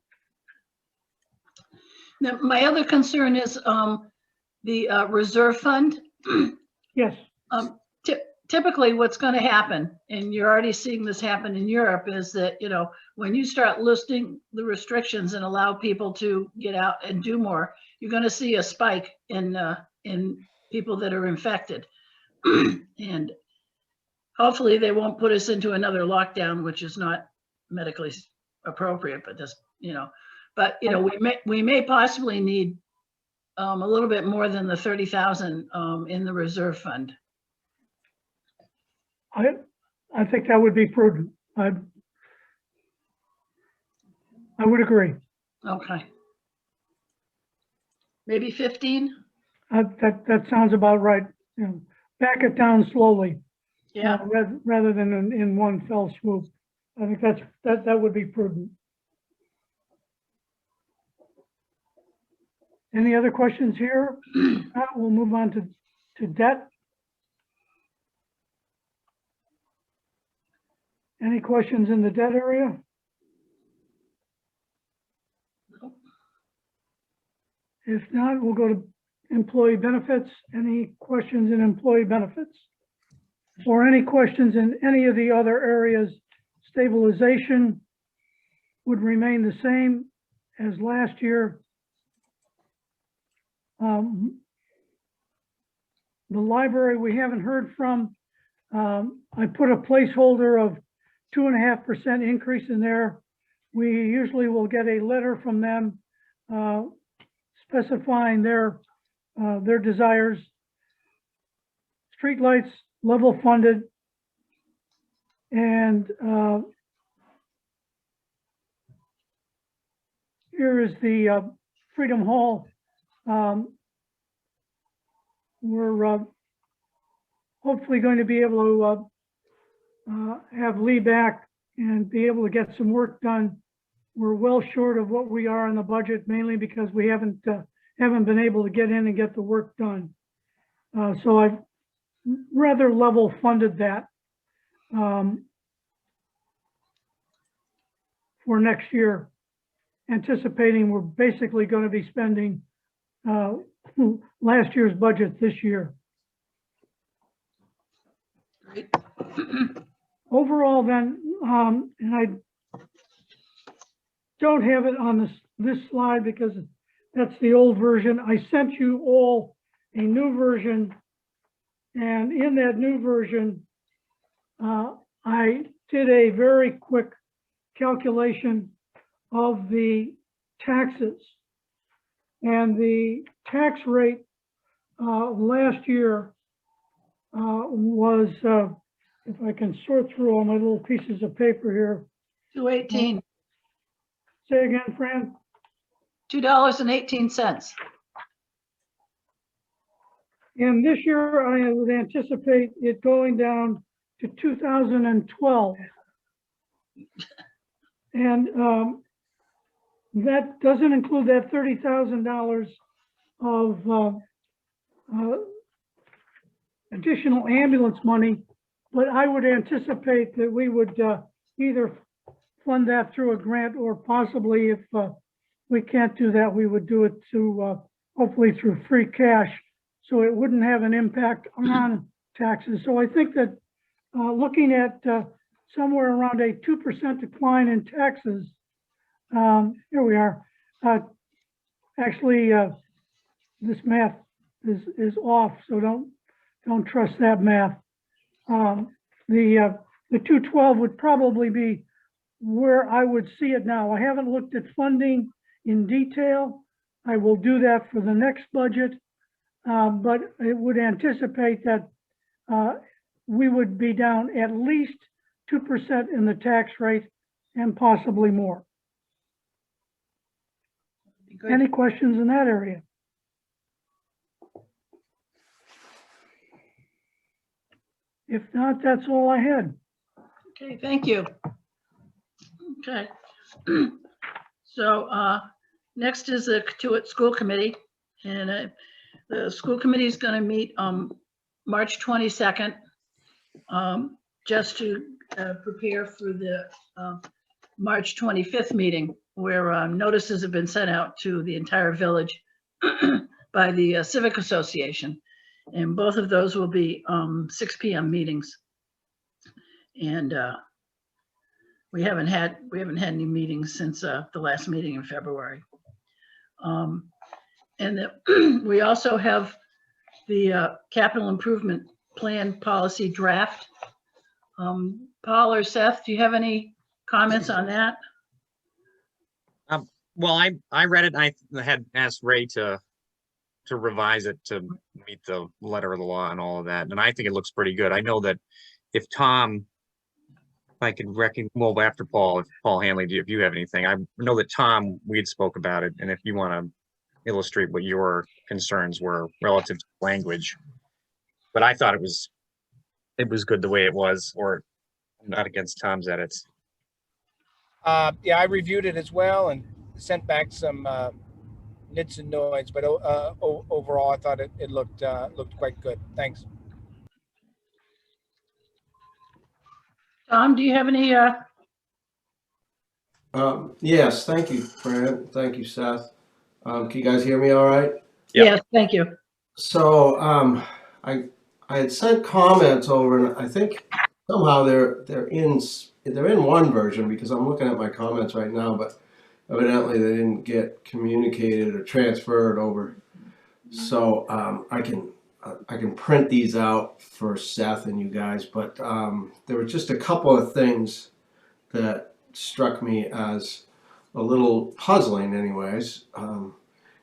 Now, my other concern is the reserve fund. Yes. Typically what's going to happen, and you're already seeing this happen in Europe, is that, you know, when you start listing the restrictions and allow people to get out and do more, you're going to see a spike in people that are infected. And hopefully they won't put us into another lockdown, which is not medically appropriate, but just, you know, but, you know, we may possibly need a little bit more than the 30,000 in the reserve fund. I think that would be prudent. I would agree. Okay. Maybe 15? That sounds about right. You know, back it down slowly. Yeah. Rather than in one fell swoop. I think that would be prudent. Any other questions here? We'll move on to debt. Any questions in the debt area? Nope. If not, we'll go to employee benefits. Any questions in employee benefits? Or any questions in any of the other areas? Stabilization would remain the same as last year. The library we haven't heard from. I put a placeholder of 2.5% increase in there. We usually will get a letter from them specifying their desires. Streetlights level funded, and here is the Freedom Hall. We're hopefully going to be able to have Lee back and be able to get some work done. We're well short of what we are in the budget, mainly because we haven't been able to get in and get the work done. So I've rather level funded that. for next year, anticipating we're basically going to be spending last year's budget this year. Great. Overall then, and I don't have it on this slide because that's the old version. I sent you all a new version, and in that new version, I did a very quick calculation of the taxes. And the tax rate last year was, if I can sort through all my little pieces of paper here. 218, Say again, Fran? $2.18. And this year I would anticipate it going down to 2012. And that doesn't include that $30,000 of additional ambulance money, but I would anticipate that we would either fund that through a grant, or possibly, if we can't do that, we would do it to hopefully through free cash, so it wouldn't have an impact on taxes. So I think that looking at somewhere around a 2% decline in taxes, here we are. Actually, this math is off, so don't trust that math. The 212 would probably be where I would see it now. I haven't looked at funding in detail. I will do that for the next budget, but it would anticipate that we would be down at least 2% in the tax rate, and possibly more. Good. Any questions in that area? If not, that's all I had. Okay, thank you. Okay. So next is the Cotuit School Committee, and the school committee is going to meet March 22nd, just to prepare for the March 25th meeting, where notices have been sent out to the entire village by the Civic Association. And both of those will be 6 p.m. meetings. And we haven't had any meetings since the last meeting in February. We also have the capital improvement plan policy draft. Paul or Seth, do you have any comments on that? Well, I read it. And I had asked Ray to revise it to meet the letter of the law and all of that. And I think it looks pretty good. I know that if Tom, if I could well, after Paul, if Paul Hanley, if you have anything, I know that Tom, we had spoke about it. And if you want to illustrate what your concerns were relative to language, but I thought it was good the way it was, or I'm not against Tom's edits. Yeah, I reviewed it as well and sent back some nits and noise, but overall, I thought it looked quite good. Thanks. Tom, do you have any? Yes, thank you, Fran. Thank you, Seth. Can you guys hear me all right? Yeah. Yes, thank you. So I had sent comments over, and I think somehow they're in one version, because I'm looking at my comments right now, but evidently they didn't get communicated or transferred over. So I can print these out for Seth and you guys, but there were just a couple of things that struck me as a little puzzling anyways.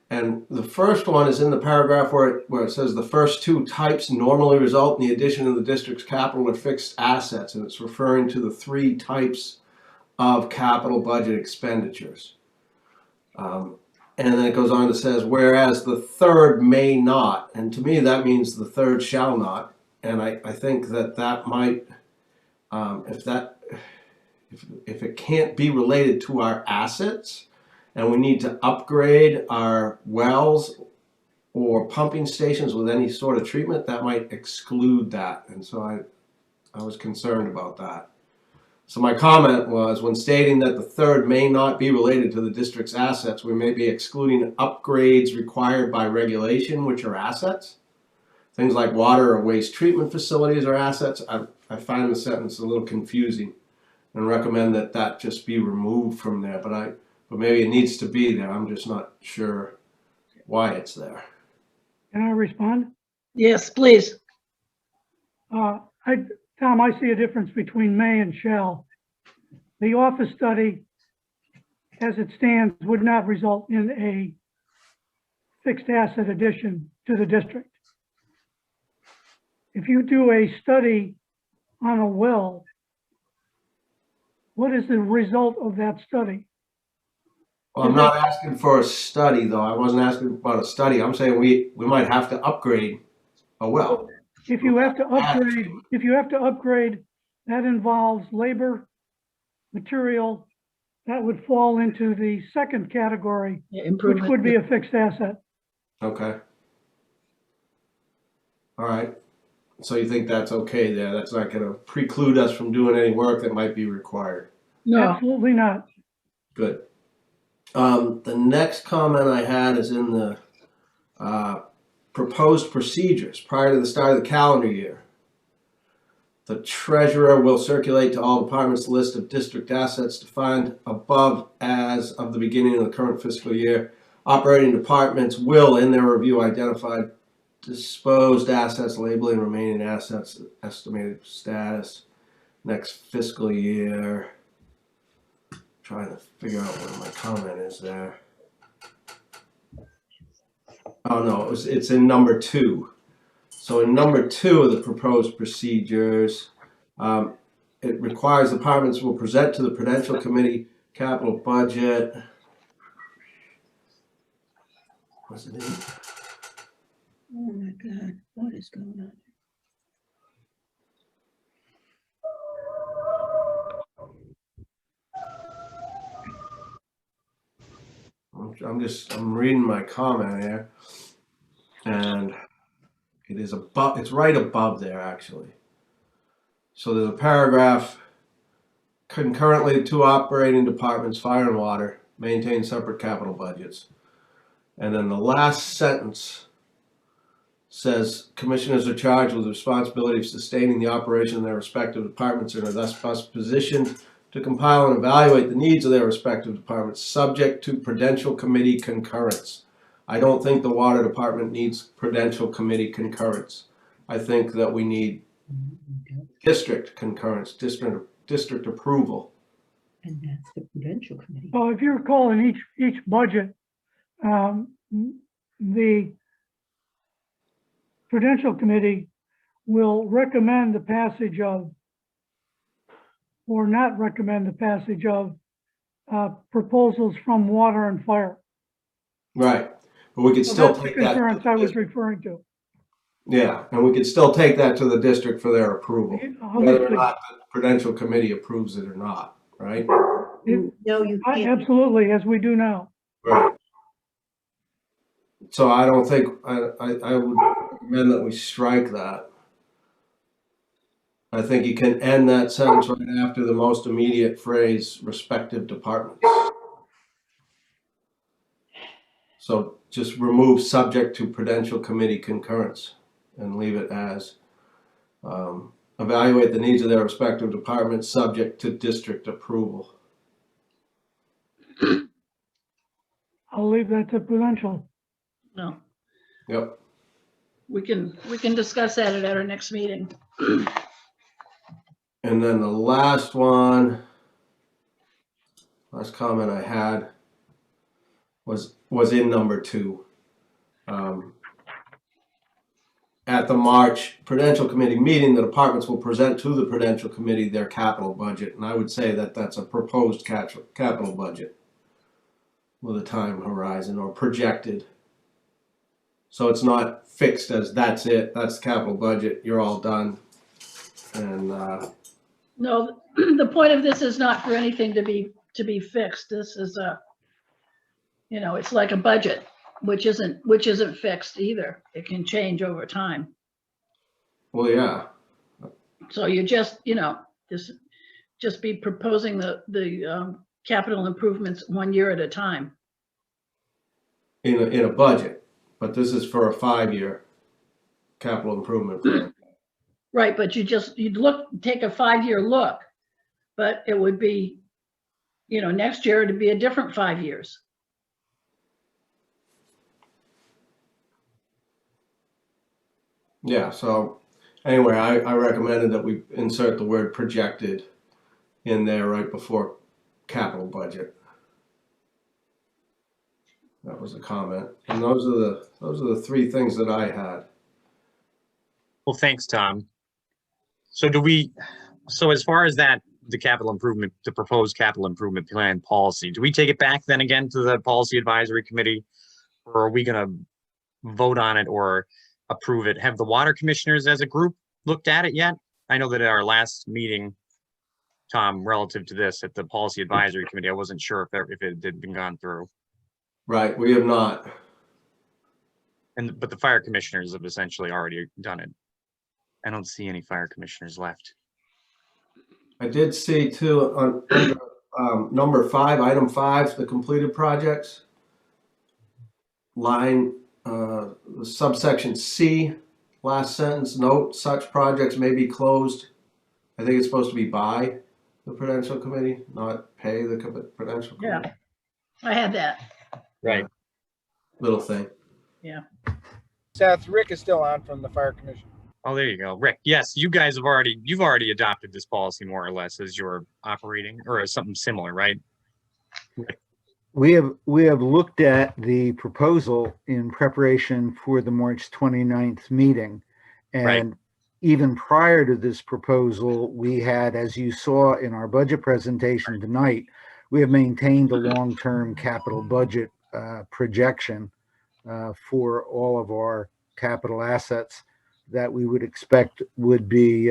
And the first one is in the paragraph where it says the first two types normally result in the addition of the district's capital or fixed assets, and it's referring to the three types of capital budget expenditures. And then it goes on to says, whereas the third may not, and to me that means the third shall not. And I think that might, if it can't be related to our assets, and we need to upgrade our wells or pumping stations with any sort of treatment, that might exclude that. And so I was concerned about that. So my comment was, when stating that the third may not be related to the district's assets, we may be excluding upgrades required by regulation, which are assets. Things like water or waste treatment facilities are assets. I find the sentence a little confusing and recommend that that just be removed from there, but maybe it needs to be there. I'm just not sure why it's there. Can I respond? Yes, please. Tom, I see a difference between may and shall. The office study, as it stands, would not result in a fixed asset addition to the district. If you do a study on a well, what is the result of that study? Well, I'm not asking for a study, though. I wasn't asking about a study. I'm saying we might have to upgrade a well. If you have to upgrade, that involves labor, material, that would fall into the second category, Yeah, which improvement. would be a fixed asset. Okay. All right. So you think that's okay there? That's not going to preclude us from doing any work that might be required? No, Absolutely not. Good. The next comment I had is in the proposed procedures prior to the start of the calendar year. The treasurer will circulate to all departments a list of district assets defined above as of the beginning of the current fiscal year. Operating departments will, in their review, identify disposed assets, labeling remaining assets, estimated status next fiscal year. Trying to figure out where my comment is there. Oh no, it's in number 2. So in number 2 of the proposed procedures, it requires departments will present to the Prudential Committee capital budget. What's it in? Oh my God, what is going on? I'm reading my comment here, and it is above. It's right above there actually. So there's a paragraph. Concurrently, 2 operating departments, fire and water, maintain separate capital budgets. And then the last sentence says commissioners are charged with the responsibility of sustaining the operation of their respective departments and are thus best positioned to compile and evaluate the needs of their respective departments, subject to Prudential Committee concurrence. I don't think the water department needs Prudential Committee concurrence. I think that we need district concurrence, district approval. And that's the Prudential Committee. Well, if you recall, in each budget, the Prudential Committee will recommend the passage of, or not recommend the passage of, proposals from water and fire. Right, but we could So still that's the take that. concurrence I was referring to. Yeah, and we could still take that to the district for their approval, whether or not the Prudential Committee approves it or not, right? No, you can't. Absolutely, as we do now. Right. So I don't think, I would recommend that we strike that. I think you can end that sentence right after the most immediate phrase, respective departments. So just remove subject to Prudential Committee concurrence and leave it as evaluate the needs of their respective departments subject to district approval. I'll leave that to Prudential. no. Yep. We can discuss that at our next meeting. And then the last one, last comment I had was in number 2. At the March Prudential Committee meeting, the departments will present to the Prudential Committee their capital budget. And I would say that that's a proposed capital budget with a time horizon or projected. So it's not fixed as that's it, that's the capital budget, you're all done. And No, the point of this is not for anything to be fixed. This is it's like a budget, which isn't fixed either. It can change over time. well, yeah, So you just just be proposing the capital improvements 1 year at a time. in a budget, but this is for a 5-year capital improvement plan. Right, but you'd take a 5-year look, but it would be, next year it'd be a different 5 years. Yeah, so anyway, I recommended that we insert the word projected in there right before capital budget. That was a comment. And those are the three things that I had. Well, thanks, Tom. So as far as that, the proposed capital improvement plan policy, do we take it back then again to the policy advisory committee? Or are we gonna vote on it or approve it? Have the water commissioners as a group looked at it yet? I know that at our last meeting, Tom, relative to this at the policy advisory committee, I wasn't sure if it had been gone through. Right, we have not. But the fire commissioners have essentially already done it. I don't see any fire commissioners left. I did see too under number 5, item 5, the completed projects. Line subsection C, last sentence, note such projects may be closed. I think it's supposed to be by the Prudential Committee, not pay the Prudential Committee. Yeah, I had that. Right. Little thing. Yeah. Seth, Rick is still on from the Fire Commission. Oh, there you go. Rick, yes, you've already adopted this policy more or less as your operating or as something similar, right? We have looked at the proposal in preparation for the March 29th meeting. And Right. even prior to this proposal, we had, as you saw in our budget presentation tonight, we have maintained a long-term capital budget projection for all of our capital assets that we would expect would be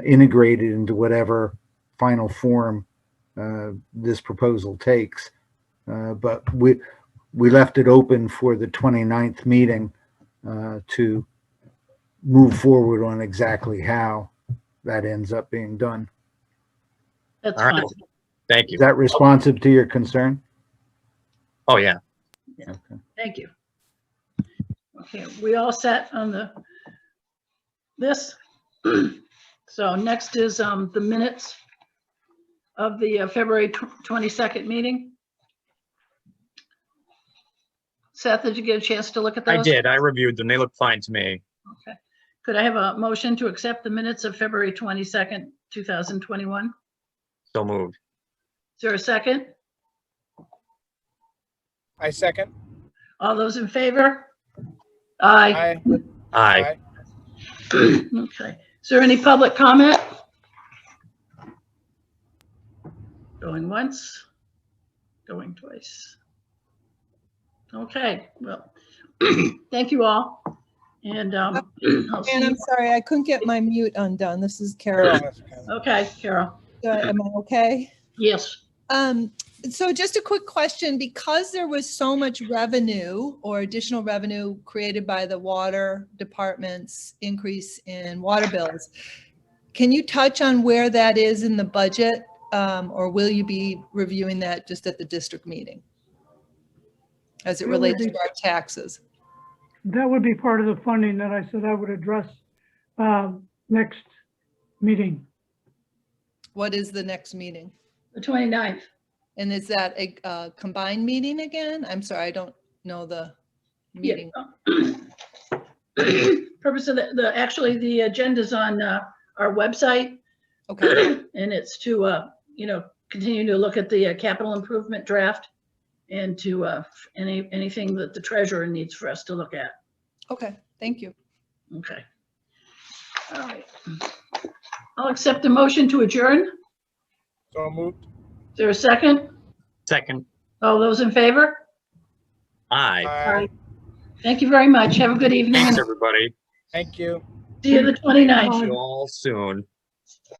integrated into whatever final form this proposal takes. But we left it open for the 29th meeting to move forward on exactly how that ends up being done. That's All right. fine. Thank you. Is that responsive to your concern? Oh, yeah. Okay. Thank you. Okay, we all set on this? So next is the minutes of the February 22nd meeting. Seth, did you get a chance to look at those? I did. I reviewed them. They look fine to me. Okay. Could I have a motion to accept the minutes of February 22nd, 2021? So moved. Is there a second? I second. All those in favor? Aye. Aye. Aye. Okay. Is there any public comment? Going once, going twice. Okay, well, thank you all. And I'll see And you. I'm sorry, I couldn't get my mute undone. This is Carol. Okay, Carol. Am I okay? Yes. So just a quick question, because there was so much revenue or additional revenue created by the water department's increase in water bills, can you touch on where that is in the budget? Or will you be reviewing that just at the district meeting? As it relates to our taxes? That would be part of the funding that I said I would address next meeting. What is the next meeting? The 29th. And is that a combined meeting again? I'm sorry, I don't know the meeting. Purpose of actually the agenda's on our website. Okay. And it's to, continue to look at the capital improvement draft and to anything that the treasurer needs for us to look at. Okay, thank you. Okay. All right. I'll accept the motion to adjourn. So moved. Is there a second? Second. All those in favor? Aye. Aye. Thank you very much. Have a good evening. Thanks, And everybody. Thank you. see you the 29th. See you all soon.